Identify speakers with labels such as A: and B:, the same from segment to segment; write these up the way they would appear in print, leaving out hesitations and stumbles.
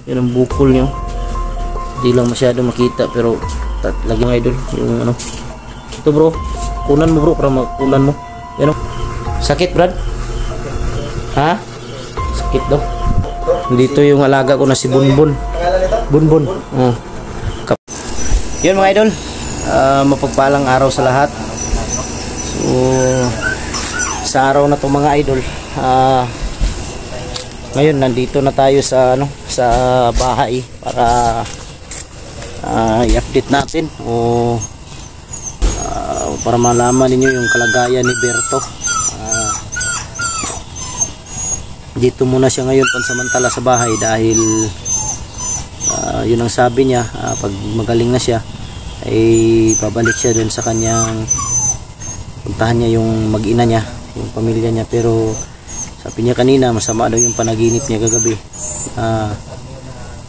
A: Yan ang bukol niya. Hindi lang masyado makita pero lagi mga idol yung ano. Ito bro, kunan mo bro para makunan mo. Yan o. Sakit Brad? Ha? Sakit daw. Dito yung alaga ko na si Bunbun. Bunbun. Yun mga idol, mapagpalang araw sa lahat. So sa araw na to mga idol, ngayon nandito na tayo sa ano, sa bahay para i-update natin o para malaman ninyo yung kalagayan ni Berto. Dito muna siya ngayon pansamantala sa bahay dahil yun ang sabi niya, pag magaling na siya ay pabalik siya dun sa kanyang puntahan niya yung mag-ina niya, yung pamilya niya. Pero sabi niya kanina masama daw yung panaginip niya kagabi.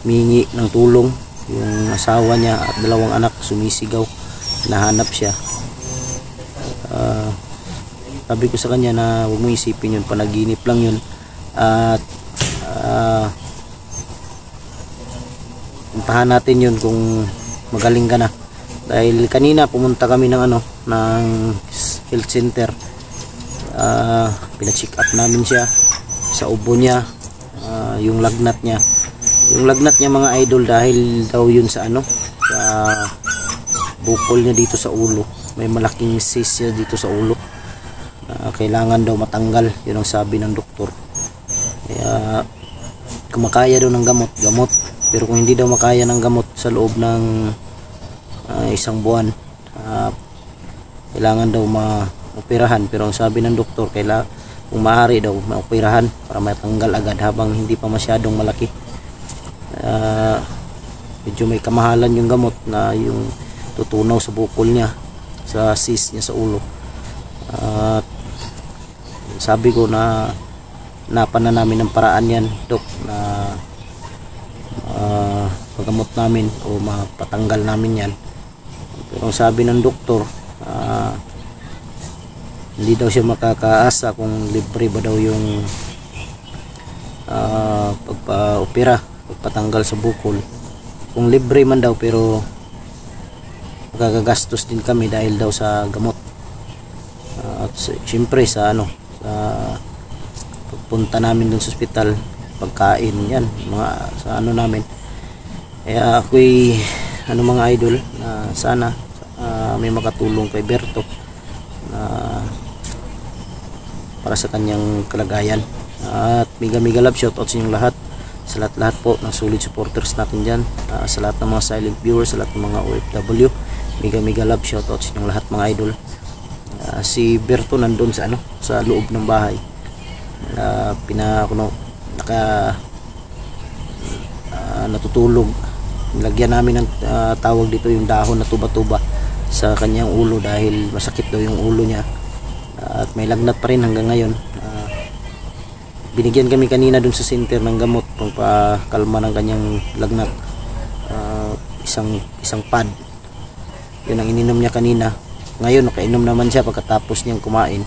A: Mingi ng tulong yung asawa niya at dalawang anak, sumisigaw, nahanap siya. Sabi ko sa kanya na huwag mo isipin yun, panaginip lang yun. At puntahan natin yun kung magaling ka na. Dahil kanina pumunta kami ng ano, ng health center. Pina-check up namin siya sa ubo niya, yung lagnat niya. Yung lagnat niya mga idol dahil daw yun sa ano, sa bukol niya dito sa ulo. May malaking cyst siya dito sa ulo. Kailangan daw matanggal, yun ang sabi ng doktor. Kaya kumakaya daw ng gamot. Pero kung hindi daw makaya ng gamot sa loob ng isang buwan, kailangan daw maoperahan. Pero ang sabi ng doktor, kung maaari daw maoperahan para matanggal agad habang hindi pa masyadong malaki. Medyo may kamahalan yung gamot na yung tutunaw sa bukol niya, sa cyst niya sa ulo. Sabi ko na napan na namin ng paraan yan, Dok, na pagamot namin o mapatanggal namin yan. Pero ang sabi ng doktor, hindi daw siya makakaasa kung libre ba daw yung pagpa-opera, pagpatanggal sa bukol. Kung libre man daw, pero magagagastos din kami dahil daw sa gamot. At siyempre sa ano, sa pagpunta namin dun sa ospital, pagkain yan, mga sa ano namin. Kaya ako'y ano mga idol, na sana may makatulong kay Berto na para sa kanyang kalagayan. At mega love shoutout sa inyong lahat, sa lahat po ng solid supporters natin dyan, sa lahat ng mga silent viewers, sa lahat ng mga OFW, mega love shoutout sa inyong lahat mga idol. Si Berto nandun sa ano, sa loob ng bahay. Natutulog. Nilagyan namin ng tawag dito yung dahon na tuba-tuba sa kanyang ulo dahil masakit daw yung ulo niya, at may lagnat pa rin hanggang ngayon. Binigyan kami kanina dun sa center ng gamot pang pakalma ng kanyang lagnat. Isang pad, yun ang ininom niya kanina. Ngayon nakainom naman siya pagkatapos niyang kumain.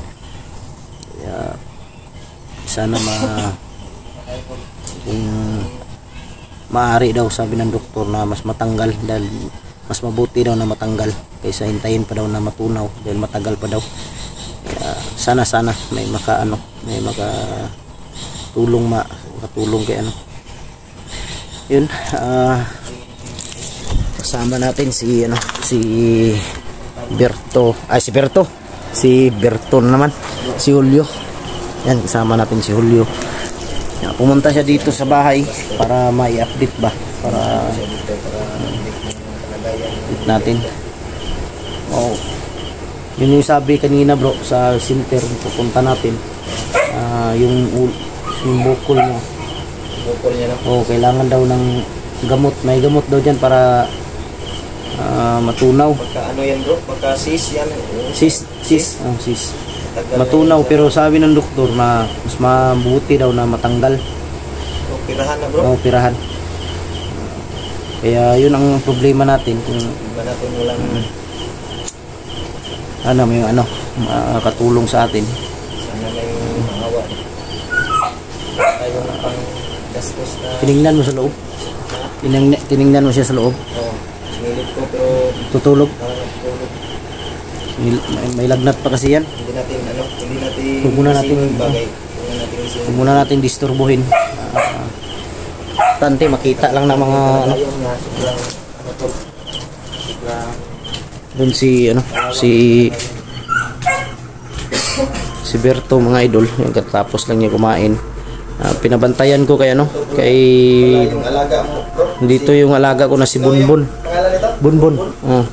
A: Kaya sana kung maaari daw, sabi ng doktor, na mas matanggal, dahil mas mabuti daw na matanggal kaysa hintayin pa daw na matunaw dahil matagal pa daw. Kaya sana may makatulong kay ano. Yun, kasama natin si Berto, si Berto naman, si Julio. Yan, kasama natin si Julio. Pumunta siya dito sa bahay para mai-update ba, para natin. Yun yung sabi kanina bro sa center, pupunta natin. Yung bukol niya. Kailangan daw ng gamot. May gamot daw dyan para matunaw.
B: Ano yan bro? Pagka sis yan?
A: Sis. Matunaw, pero sabi ng doktor na mas mabuti daw na matanggal.
B: Pirahan na bro?
A: Pirahan. Kaya yun ang problema natin, kung
B: iba natin walang
A: may makatulong sa atin.
B: Sana may maawa tayo ng pang gastos na.
A: Tinignan mo sa loob. Tiningnan mo siya sa loob.
B: Oo. Sinilip ko pero
A: Tutulog.
B: natulog.
A: May lagnat pa kasi yan.
B: Hindi natin
A: Huwag muna natin-
B: isipin bagay. Huwag muna natin isipin.
A: Huwag muna natin disturbuhin. Tante, makita lang ng mga ano.
B: Ayun nga, sobrang ano to. Sobrang
A: Doon si Berto mga idol, yung katapos lang niya kumain. Pinabantayan ko kay ano, kay
B: wala yung alaga mo, bro.
A: dito yung alaga ko na si Bunbun.
B: Pangalan nito?
A: Bunbun. Oh.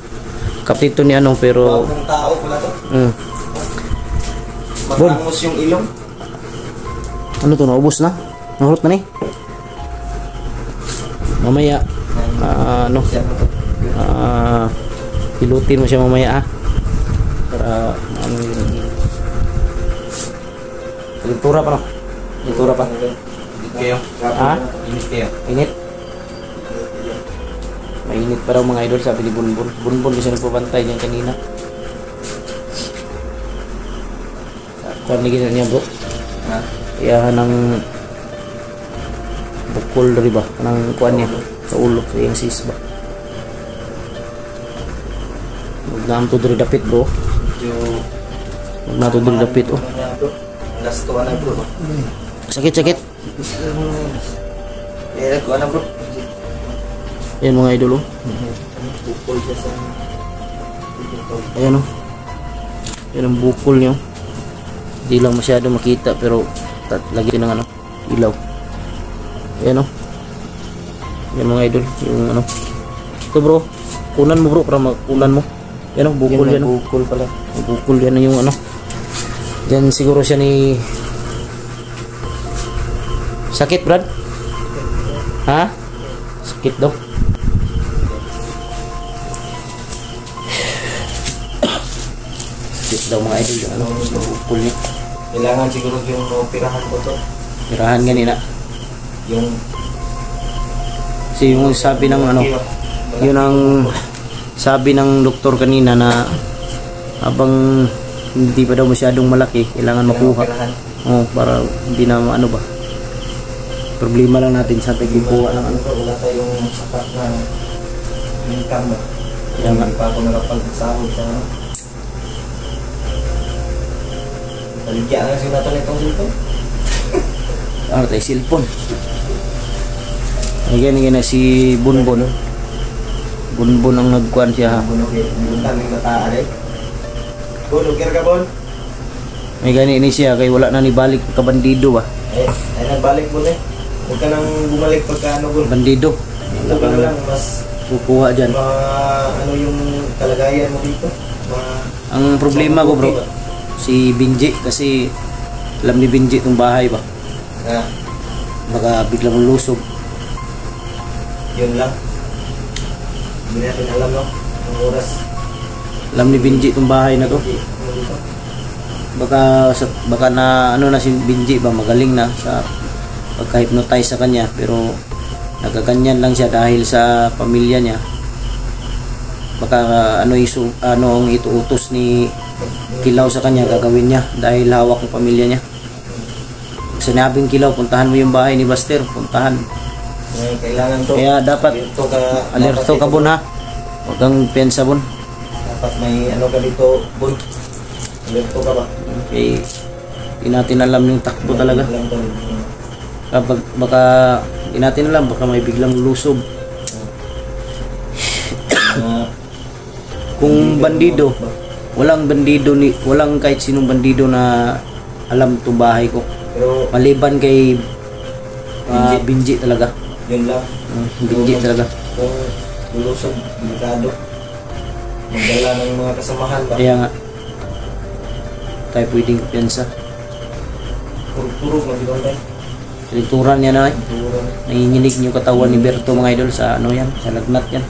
A: Kapito ni ano pero
B: Bagong tao pala to.
A: Bun.
B: Matangos yung ilong.
A: ano to, naubos na? Nahulot na ni. Mamaya ano, hilutin mo siya mamaya para ano yun. Pintura pa no? Pintura pa.
B: Kayo.
A: Ha?
B: Init kayo.
A: Init. Mainit pa raw mga idol, sabi ni Bunbun. Bunbun kasi nagpapantay niyan kanina. Kuhan ni gina niya bro.
B: Ha?
A: Iyahan ng bukol dari ba? Kanang kuhan niya sa ulo, sa iyang sis ba? Huwag na ang tudri dapit bro.
B: Medyo
A: Huwag na tudri dapit oh.
B: last to na bro.
A: Sakit.
B: Eh, ko na bro.
A: Ayan mga idol oh.
B: Bukol siya sa
A: Ayan oh. Ayan ang bukol niyo. Hindi lang masyado makita pero lagi ng ano, ilaw. Ayan oh. Ayan mga idol, yung ano. Ito bro, kunan mo bro para makunan mo. Ayan oh, bukol yan oh.
B: bukol pala.
A: Bukol yan yung ano. Diyan siguro siya ni sakit Brad? Ha? Sakit daw. Sakit daw mga idol yung ano, bukol niya.
B: Kailangan siguro yung operahan ko to.
A: Tirahan ganina.
B: Yung
A: Kasi yung sabi ng ano, yun ang sabi ng doktor kanina na habang hindi pa daw masyadong malaki, kailangan makuha.
B: operahan.
A: Oh, para hindi na ano ba. Problema lang natin sa pagkukuha ng ano.
B: Wala tayong sapat na income ba?
A: Kaya nga.
B: Hindi pa ako nakapagsahod sa ano. Baligyan nga siya natin itong cellphone.
A: Ano tayo, cellphone. Again na si Bunbun. Bunbun ang nagkuhan siya ha.
B: Bunog eh. Bunutan yung bataan eh. Bunog ka bon.
A: May gani ni siya kay wala na ni balik ka bandido ba.
B: Ay nagbalik mo eh. Huwag ka nang bumalik pagka ano bon.
A: Bandido.
B: Wala ka na lang. Mas
A: Kukuha dyan.
B: ano yung kalagayan mo dito.
A: Ang problema ko bro, si Binji kasi alam ni Binji itong bahay ba.
B: Na,
A: Baka biglang lusob.
B: yun lang. Hindi natin alam no. Ang oras.
A: Alam ni Binji itong bahay na to.
B: Ano dito?
A: Baka na ano na si Binji ba, magaling na sa pagka-hypnotize sa kanya pero nagaganyan lang siya dahil sa pamilya niya. Baka ano ang ituutos ni Kilaw sa kanya gagawin niya dahil hawak ng pamilya niya. Sinabing Kilaw, puntahan mo yung bahay ni Buster, puntahan.
B: Kailangan to.
A: Kaya dapat alerto ka bon ha. Huwag kang pensa bon.
B: Dapat may ano ka dito, bon. Alerto ka ba?
A: Okay. Hindi natin alam yung takbo talaga.
B: Alam to.
A: Kapag baka hindi natin alam, baka may biglang lusob. Kung bandido, walang kahit sinong bandido na alam itong bahay ko.
B: Pero
A: Maliban kay Binji talaga.
B: yun lang.
A: Binji talaga.
B: Kung lulusog, delikado. Magdala ng mga kasamahan ba?
A: Kaya nga, tayo pwedeng pensa.
B: Turog-turog na dito tayo.
A: Lituran niya na eh.
B: Turog.
A: Nanginginig yung katawan ni Berto mga idol sa ano yan, sa lagnat yan.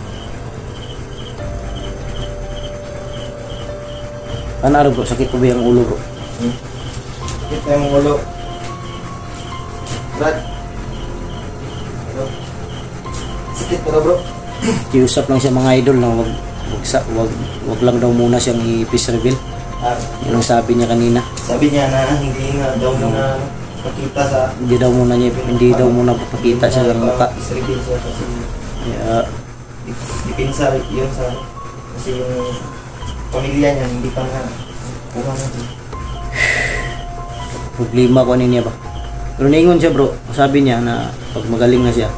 A: Ano bro, sakit ko ba yung ulo bro?
B: Sakit na yung ulo. Brad. Ano? Sakit ko na bro.
A: Kiusap lang siya mga idol na wag lang daw muna siyang i-peace reveal. Yun ang sabi niya kanina.
B: Sabi niya na hindi nga daw muna pakita sa
A: Hindi daw muna papakita siya ng mukha.
B: Is-reveal siya kasi
A: Kaya,
B: Dipinsa yun sa kasi yung pamilya niya hindi pa nga kuha natin.
A: problema ko niya ba. Pero naingon siya bro, sabi niya na pag magaling na siya,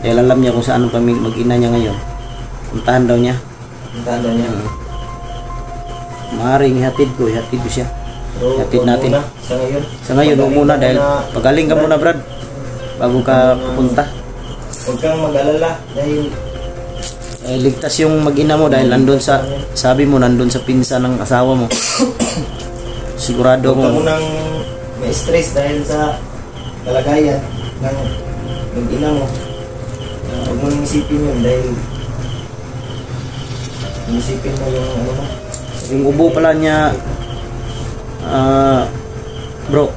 A: dahil alam niya kung saan ang mag-ina niya ngayon, puntahan daw niya.
B: Puntahan daw niya.
A: Maaaring ihatid ko siya.
B: So,
A: Ihatid natin.
B: Muna,
A: Sa ngayon, huwag muna dahil pagaling ka muna Brad, bago ka pupunta.
B: Huwag kang mag-alala dahil
A: Ligtas yung mag-ina mo dahil nandun sa, sabi mo, nandun sa pinsa ng asawa mo. Sigurado
B: huwag ka
A: ko.
B: munang may stress dahil sa kalagayan ng mag-ina mo. Huwag mo nang isipin yun dahil isipin mo yung ano mo.
A: Yung ubo pala niya, bro,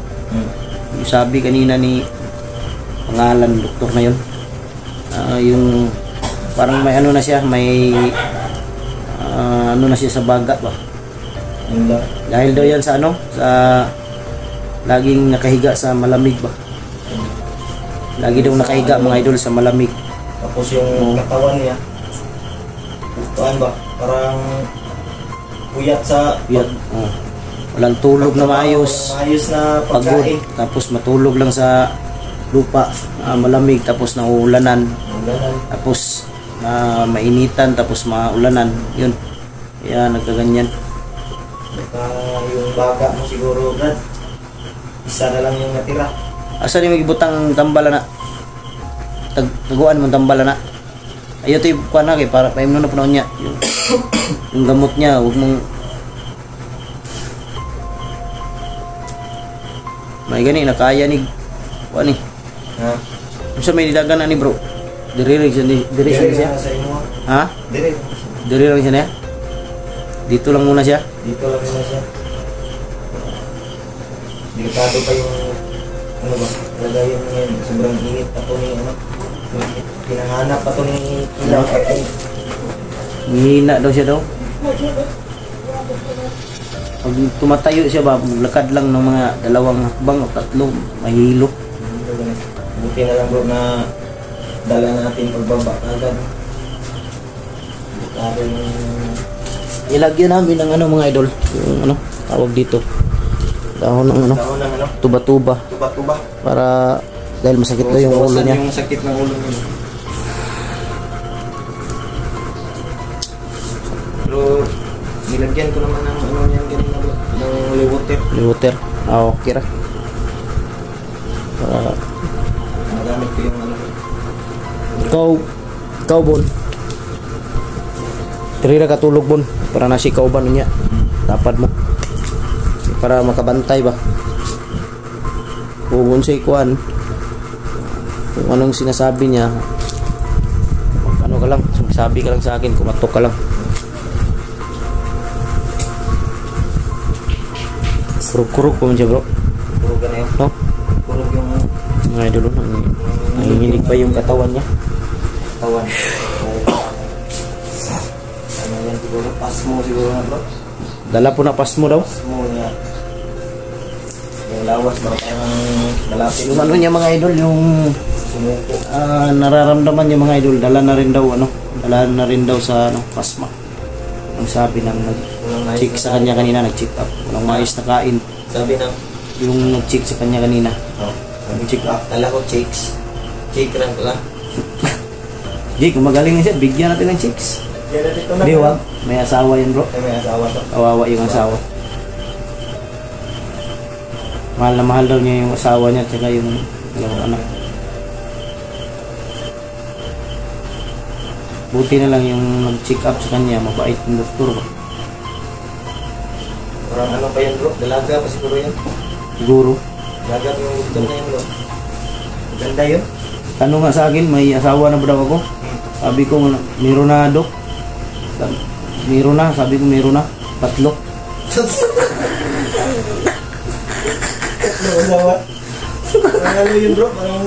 A: yung sabi kanina ni pangalan doktor na yun, yung parang may ano na siya, may ano na siya sa baga ba.
B: Yun lang.
A: Dahil daw yan sa ano, sa laging nakahiga sa malamig ba. Lagi daw nakahiga mga idol sa malamig.
B: Tapos yung katawan niya, kuhaan ba? Parang puyat sa
A: Yan, walang tulog na maayos.
B: maayos na
A: Pagod,
B: pagkain.
A: tapos matulog lang sa lupa, malamig, tapos nauulanan, tapos mainitan, tapos maulanan, yun. Kaya nagkaganyan.
B: Yung baga mo siguro, Brad, isa na lang yung natira.
A: Asa ni magibutang tambala na? Taguan mo tambala na. Ayo to kuha na kay para paimno na punon niya. Yung gamot niya, huwag mong may gani nakaya ni kuha ni.
B: Ha?
A: Unsa may nidagan na ni bro? Diri siya.
B: Sa imo.
A: Ha?
B: Dire.
A: Diri lang siya niya. Dito lang muna siya.
B: Dito lang muna siya. Delikado pa yung ano ba? Lagayan mo ngayon. Sobrang init pa to ni ano. Pinahanap pa to ni Ilaw.
A: Hihina daw siya daw. Pag tumatayo siya ba, lakad lang ng mga 2 hakbang o 3, mahilo.
B: Buti na lang bro na dala natin pagbaba agad. Delikado yung
A: Ilagyan namin ng ano mga idol, yung ano, tawag dito. Dahon ng ano,
B: dahon ng ano.
A: tuba-tuba.
B: Tuba-tuba.
A: Para, dahil masakit daw yung ulo
B: Bawasan
A: niya.
B: yung sakit ng ulo niya. Pero nilagyan ko naman ng ano niyan kanina bro, ng holy water.
A: Water. Okay ra. Para,
B: Magamit ko yung ano.
A: ikaw Bon. Tira ka tulog Bon, para nasi kauban niya. Dapat mo. Para makabantay ba. Kung siya ikuan, kung anong sinasabi niya, ano ka lang, sabi ka lang sa akin, kumatok ka lang. Kurog-kurog po man siya bro.
B: Kurog na yun.
A: No?
B: Kurog yung
A: Mga idol, nanginginig pa yung katawan niya.
B: tawan. Ano yan siguro? Pasmo siguro na bro.
A: Dala po na pasmo daw.
B: Pasmo niya. Yung lawas ba? Parang malapit.
A: Yung ano niya mga idol, yung
B: Sumuko.
A: nararamdaman niya mga idol, dala na rin daw sa ano, pasma. Ang sabi ng nag-check sa kanya kanina, nag-check up. Walang maayos na kain.
B: Sabi ng
A: Yung nag-check sa kanya kanina.
B: oh, check up. Kala ko chicks. Chick lang pala.
A: Jake, kung magaling na siya, bigyan natin ng chicks.
B: Yan natin ito na.
A: Hindi, wag. May asawa yan bro.
B: Ay, may asawa to.
A: Kawawa yung asawa. Mahal na mahal daw niya yung asawa niya at saka yung dalawang anak. Buti na lang yung nag-check up sa kanya, mabait yung doktor ba.
B: Parang ano pa yan bro? Dalaga pa siguro yan.
A: Siguro.
B: Dalaga pa yung doktor na yan bro. Ganda yun.
A: Tanong nga sa akin, may asawa na ba daw ako? Sabi ko, meron na dok. Meron na, sabi ko meron na. 3.
B: Ano asawa? Parang ano yun bro? Parang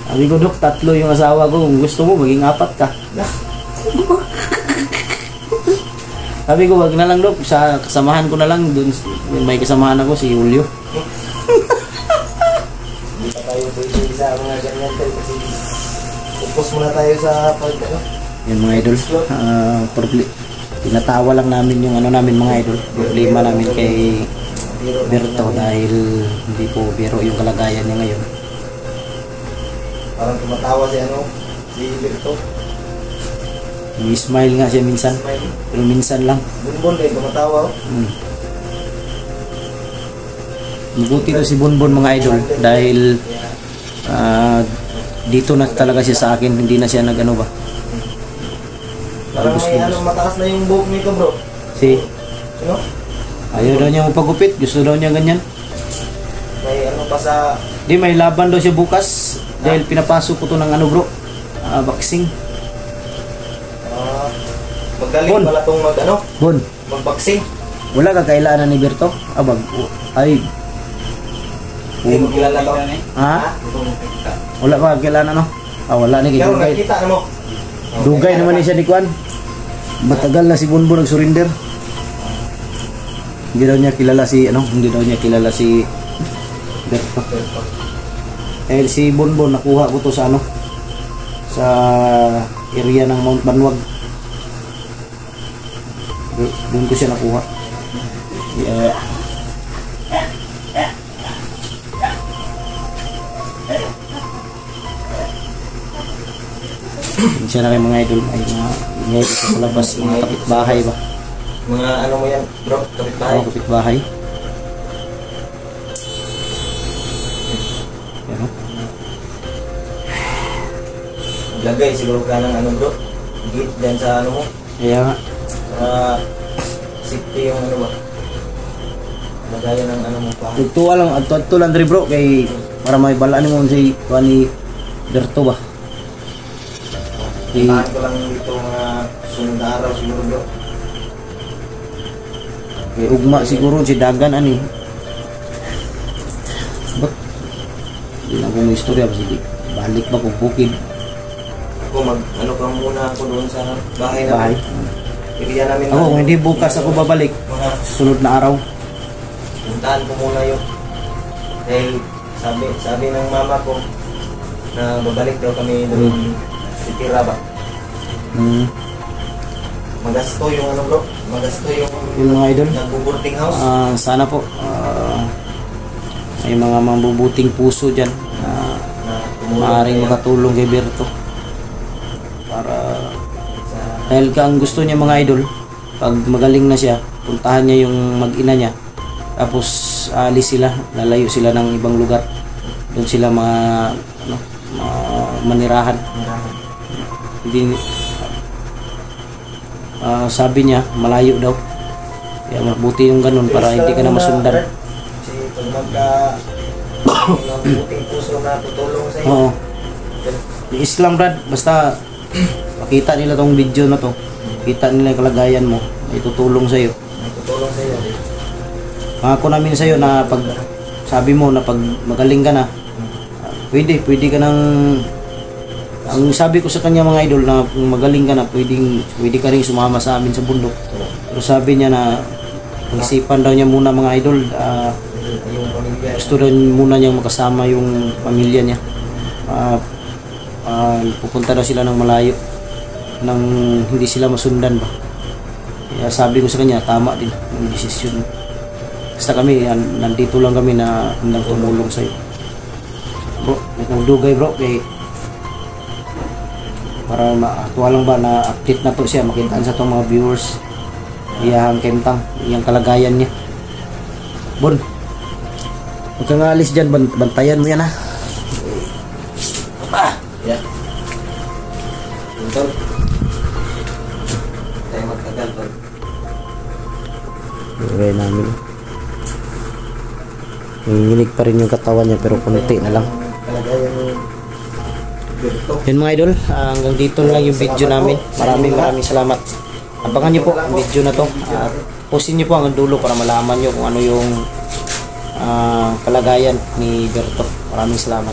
A: Sabi ko, dok, 3 yung asawa ko. Kung gusto mo, maging 4 ka. Sabi ko, wag na lang dok. Sa kasamahan ko na lang. Dun, may kasamahan ako, si Julio.
B: hindi pa tayo pwede sa mga ganyan tayo kasi focus muna tayo sa pag ano.
A: Yan mga idol, tinatawa lang namin yung ano namin mga idol, problema namin kay Berto dahil hindi po biro yung kalagayan niya ngayon.
B: Parang tumatawa si ano, si Berto.
A: Smile nga siya minsan,
B: Smile.
A: pero minsan lang.
B: Bunbun kayo tumatawa.
A: Mabuti to si Bonbon mga idol dahil dito na talaga siya sa akin, hindi na siya nagano ba.
B: Parang may ano, mataas na yung buhok nito bro. Ano?
A: Ayaw daw niya magpagupit, gusto daw niya ganyan.
B: May ano pa sa...
A: Di, may laban daw siya bukas dahil pinapasok ko to ng ano bro, boxing.
B: Magaling
A: Bon.
B: pala tong mag ano,
A: Bon,
B: mag-boxing.
A: wala ka kailangan ni Berto? Abag, ay,
B: Hindi mo kilala to.
A: ha? Wala ba kailangan no? Wala ni
B: Ikaw,
A: Dugay.
B: nakikita na mo.
A: Dugay naman ni siya ni Kwan. Matagal na si Bonbon nag-surrender. Hindi daw niya kilala si Berto. Eh si Bonbon nakuha ko to sa ano, sa area ng Mount Banwag. Doon ko siya nakuha. Yeah. Siya na kayo mga idol, ay mga idol sa labas, mga kapitbahay ba?
B: Mga ano mo yan bro, kapitbahay.
A: Mga kapitbahay. Yan o.
B: Lagay siguro ka ng ano bro, gate dyan sa ano mo.
A: Kaya nga.
B: Safety yung ano ba. Lagayan ng ano mo pa.
A: Tuwa lang, ito lang rin bro, kay para may balaan mo si Kwan ni Berto ba?
B: Tahan ko lang dito mga sunod na araw siguro bro.
A: Kay ugma siguro si Dagan ani. Ba't? Hindi lang kung may istorya ba sige. Balik ba kung bukid?
B: Ako ano ka muna ako doon sa bahay na.
A: Bahay.
B: Bigyan namin
A: Ako kung hindi bukas ako babalik.
B: mga
A: Sunod na araw.
B: puntahan ko muna yun. Dahil sabi ng mama ko na babalik daw kami doon titira ba. Magasto yung ano bro, magasto
A: Yung mga idol.
B: nag-boarding house.
A: Sana po may mga mabubuting puso dyan na
B: Na tumulong
A: maaaring
B: kaya
A: makatulong kay Berto para
B: sa
A: dahil ang gusto niya mga idol pag magaling na siya puntahan niya yung mag-ina niya tapos alis sila, lalayo sila ng ibang lugar, doon sila manirahan. Hindi sabi niya malayo daw kaya mabuti yung ganun para hindi ka na masundan.
B: Kasi pag mabuting puso na tutulong sa iyo.
A: Oo. Yung Islam Brad, basta makita nila tong video na to, kita nila yung kalagayan mo, may tutulong sa iyo.
B: Tutulong sa iyo.
A: Pangako namin sa iyo na pag sabi mo na pag magaling ka na, pwede ka nang ang sabi ko sa kanya mga idol na kung magaling ka na, pwede ka rin sumama sa amin sa bundok. Pero sabi niya na pag-isipan daw niya muna mga idol,
B: Yung pamilya.
A: gusto daw muna niyang makasama yung pamilya niya. Pupunta daw sila ng malayo nang hindi sila masundan ba. Kaya sabi ko sa kanya, tama din yung desisyon. Basta kami, nandito lang kami na handang tumulong sa'yo. Bro, may kang dugay bro, kay para matuwa lang ba na update na to siya, makitaan sa itong mga viewers iyang kentang, iyang kalagayan niya. Bon, huwag kang alis dyan, bantayan mo yan ha.
B: Yeah. Tol. Tayo magtagal tol.
A: Okay namin. Nanginginig pa rin yung katawan niya pero konti na lang.
B: Kalagayan yung Berto.
A: Yun mga idol, hanggang dito na lang yung video namin. Maraming salamat. Abangan niyo po ang video na to. At pusin niyo po hanggang dulo para malaman niyo kung ano yung kalagayan ni Berto. Maraming salamat.